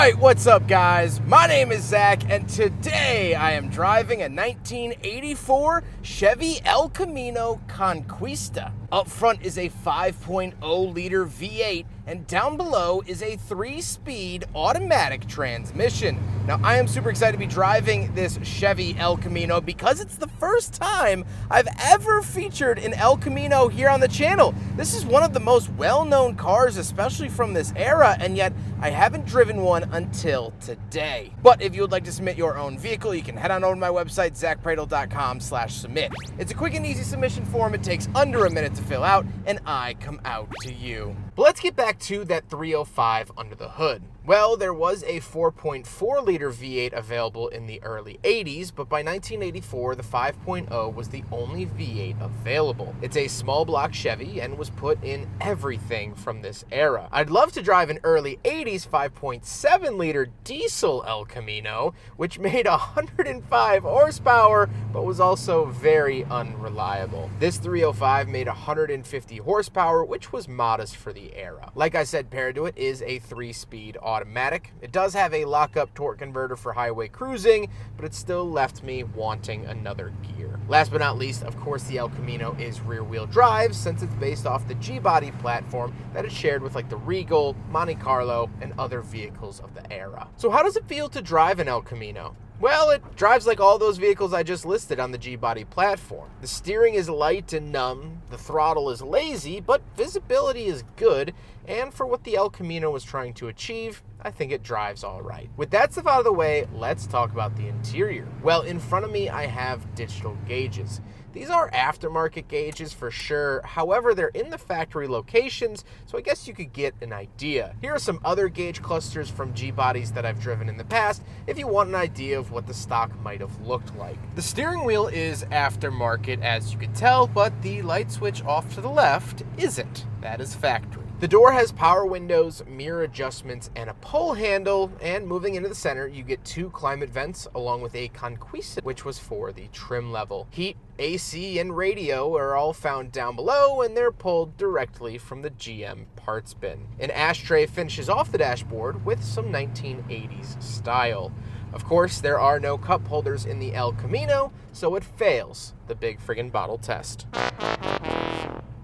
Alright, what's up guys? My name is Zack, and today I am driving a 1984 Chevy El Camino Conquista. Up front is a 5.0 liter V8, and down below is a 3-speed automatic transmission. Now, I am super excited to be driving this Chevy El Camino because it's the first time I've ever featured an El Camino here on the channel. This is one of the most well-known cars, especially from this era, and yet I haven't driven one until today. But if you would like to submit your own vehicle, you can head on over to my website, zackpradel.com/submit. It's a quick and easy submission form. It takes under a minute to fill out, and I come out to you. But let's get back to that 305 under the hood. Well, there was a 4.4 liter V8 available in the early 80s, but by 1984, the 5.0 was the only V8 available. It's a small block Chevy and was put in everything from this era. I'd love to drive an early 80s 5.7 liter diesel El Camino, which made 105 horsepower, but was also very unreliable. This 305 made 150 horsepower, which was modest for the era. Like I said, paired to it is a 3-speed automatic. It does have a lockup torque converter for highway cruising, but it still left me wanting another gear. Last but not least, of course, the El Camino is rear-wheel drive, since it's based off the G-body platform that is shared with like the Regal, Monte Carlo, and other vehicles of the era. So how does it feel to drive an El Camino? Well, it drives like all those vehicles I just listed on the G-body platform. The steering is light and numb, the throttle is lazy, but visibility is good, and for what the El Camino was trying to achieve, I think it drives all right. With that stuff out of the way, let's talk about the interior. Well, in front of me, I have digital gauges. These are aftermarket gauges for sure, however, they're in the factory locations, so I guess you could get an idea. Here are some other gauge clusters from G-bodies that I've driven in the past, if you want an idea of what the stock might have looked like. The steering wheel is aftermarket, as you can tell, but the light switch off to the left isn't. That is factory. The door has power windows, mirror adjustments, and a pull handle, and moving into the center, you get 2 climate vents along with a Conquista, which was for the trim level. Heat, AC, and radio are all found down below, and they're pulled directly from the GM parts bin. An ashtray finishes off the dashboard with some 1980s style. Of course, there are no cup holders in the El Camino, so it fails the big friggin' bottle test.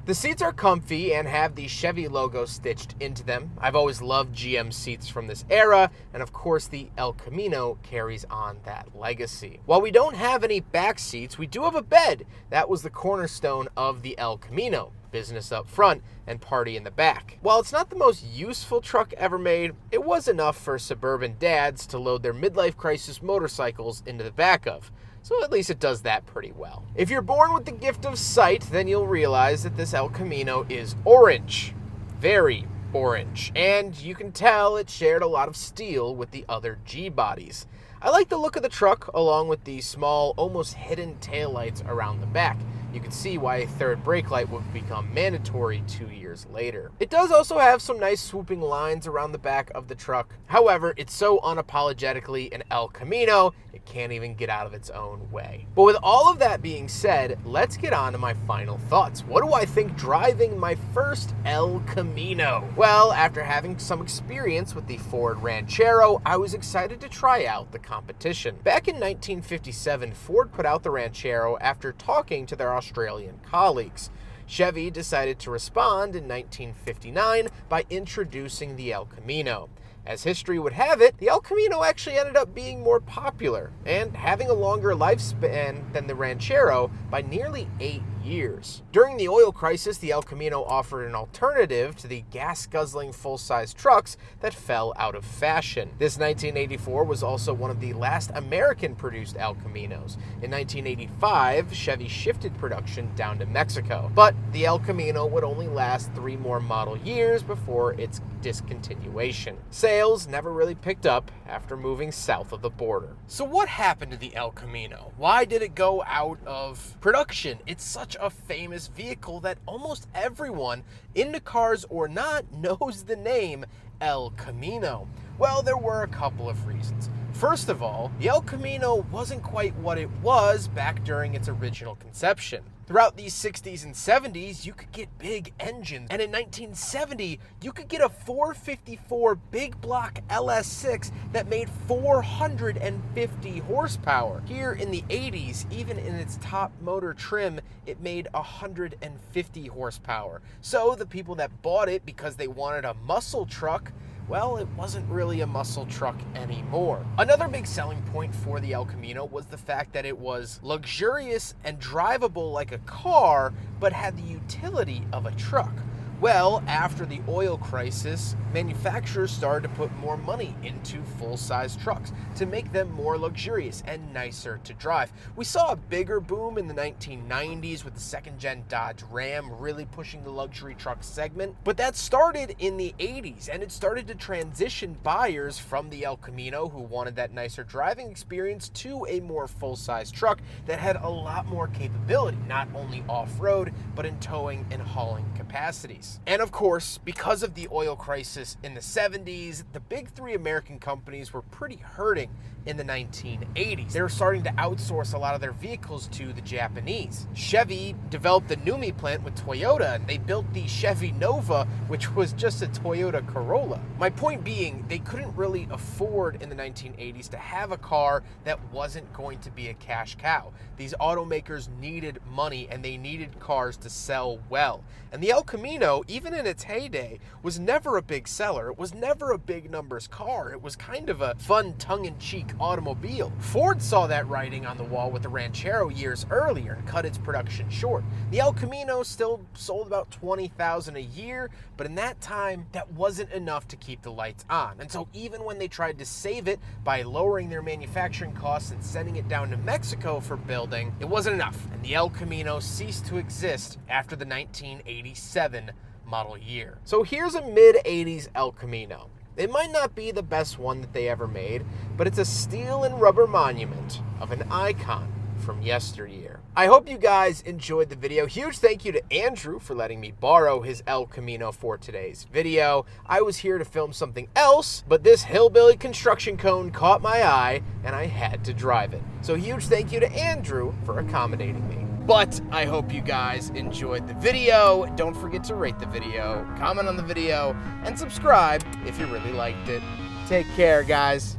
The seats are comfy and have the Chevy logo stitched into them. I've always loved GM seats from this era, and of course the El Camino carries on that legacy. While we don't have any back seats, we do have a bed. That was the cornerstone of the El Camino. Business up front and party in the back. While it's not the most useful truck ever made, it was enough for suburban dads to load their midlife crisis motorcycles into the back of. So at least it does that pretty well. If you're born with the gift of sight, then you'll realize that this El Camino is orange. Very orange. And you can tell it shared a lot of steel with the other G-bodies. I like the look of the truck, along with the small, almost hidden taillights around the back. You can see why a third brake light would become mandatory 2 years later. It does also have some nice swooping lines around the back of the truck. However, it's so unapologetically an El Camino, it can't even get out of its own way. But with all of that being said, let's get on to my final thoughts. What do I think driving my first El Camino? Well, after having some experience with the Ford Ranchero, I was excited to try out the competition. Back in 1957, Ford put out the Ranchero after talking to their Australian colleagues. Chevy decided to respond in 1959 by introducing the El Camino. As history would have it, the El Camino actually ended up being more popular and having a longer lifespan than the Ranchero by nearly 8 years. During the oil crisis, the El Camino offered an alternative to the gas-guzzling full-size trucks that fell out of fashion. This 1984 was also one of the last American-produced El Caminos. In 1985, Chevy shifted production down to Mexico, but the El Camino would only last 3 more model years before its discontinuation. Sales never really picked up after moving south of the border. So what happened to the El Camino? Why did it go out of production? It's such a famous vehicle that almost everyone, into cars or not, knows the name El Camino. Well, there were a couple of reasons. First of all, the El Camino wasn't quite what it was back during its original conception. Throughout these 60s and 70s, you could get big engines. And in 1970, you could get a 454 big block LS6 that made 450 horsepower. Here in the 80s, even in its top motor trim, it made 150 horsepower. So the people that bought it because they wanted a muscle truck, well, it wasn't really a muscle truck anymore. Another big selling point for the El Camino was the fact that it was luxurious and drivable like a car, but had the utility of a truck. Well, after the oil crisis, manufacturers started to put more money into full-size trucks to make them more luxurious and nicer to drive. We saw a bigger boom in the 1990s with the second-gen Dodge Ram really pushing the luxury truck segment, but that started in the 80s, and it started to transition buyers from the El Camino who wanted that nicer driving experience to a more full-size truck that had a lot more capability, not only off-road, but in towing and hauling capacities. And of course, because of the oil crisis in the 70s, the big three American companies were pretty hurting in the 1980s. They were starting to outsource a lot of their vehicles to the Japanese. Chevy developed the Numi plant with Toyota, and they built the Chevy Nova, which was just a Toyota Corolla. My point being, they couldn't really afford in the 1980s to have a car that wasn't going to be a cash cow. These automakers needed money, and they needed cars to sell well. And the El Camino, even in its heyday, was never a big seller. It was never a big numbers car. It was kind of a fun, tongue-in-cheek automobile. Ford saw that writing on the wall with the Ranchero years earlier and cut its production short. The El Camino still sold about 20,000 a year, but in that time, that wasn't enough to keep the lights on. And so even when they tried to save it by lowering their manufacturing costs and sending it down to Mexico for building, it wasn't enough. And the El Camino ceased to exist after the 1987 model year. So here's a mid-80s El Camino. It might not be the best one that they ever made, but it's a steel and rubber monument of an icon from yesteryear. I hope you guys enjoyed the video. Huge thank you to Andrew for letting me borrow his El Camino for today's video. I was here to film something else, but this hillbilly construction cone caught my eye and I had to drive it. So huge thank you to Andrew for accommodating me. But I hope you guys enjoyed the video. Don't forget to rate the video, comment on the video, and subscribe if you really liked it. Take care, guys.